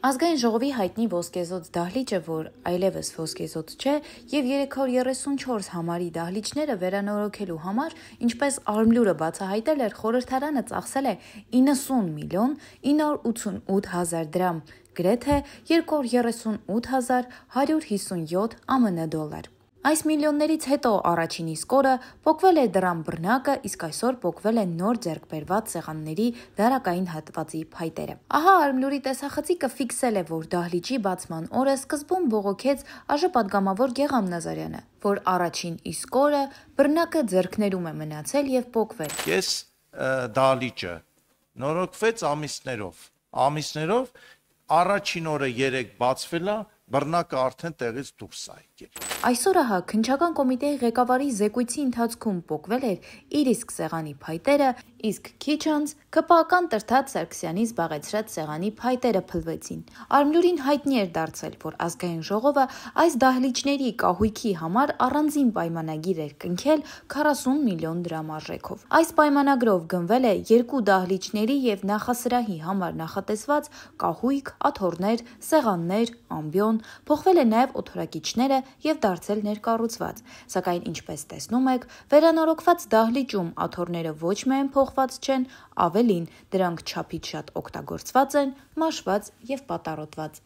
Ազգային ժողովի հայտնի ոսկեզօծ դահլիճը, որ այլևս ոսկեզօծ չէ, եւ 334 համարի դահլիճները վերանորոգելու համար, ինչպես Արմլուրը բացահայտել էր, խորհրդարանը ծախսել է 90 միլիոն 988 հազար դրամ, գրեթե 238 157 ԱՄՆ դոլար։ Այս միլիոններից հետո առաջին իսկ օրը պոկվել է դրամ բռնակը, իսկ այսօր պոկվել է նոր ձեռք բերված սեղանների դարակային հատվածի փայտերը։ Ահա Արմլուրի տեսախցիկը ֆիքսել է, որ դահլիճի բացման օրը սկզբում բողոքեց ԱԺ պատգամավոր Գեղամ Նազարյանը, որ առաջին իսկ օրը բռնակը ձեռքներում է մնացել եւ պոկվել։ Ես դահլիճը նորոգվեց ամիսներով, առաջին օրը 3 բացվել է, բռնակը արդեն տեղից դուրս է եկել։ Այսօր ահա քննչական կոմիտեի ղեկավարի զեկույցի ընթացքում պոկվել էր իր իսկ սեղանի փայտերը, իսկ քիչ անց ԿՊԱ-ական Տրթատ Սարգսյանի զբաղեցրած սեղանի փայտերը փլվեցին։ Արմլուրին հայտնի էր դարձել, որ ազգային ժողովը այս դահլիճների կահույքի համար առանձին պայմանագիր էր կնքել 40 միլիոն դրամ արժեքով։ Այս պայմանագրով գնվել է 2 դահլիճների եւ նախասրահի համար նախատեսված կահույք, աթոռներ, սեղաններ, ամբիոն, փոխվել է նաեւ օթորակիչները եւ դարձել ներկառուցված, սակայն ինչպես տեսնում եք, վերանորոգված դահլիճում աթոռները ոչ միայն փոխված չեն, ավելին, դրանք չափից շատ օգտագործված են, մաշված եւ պատառոտված։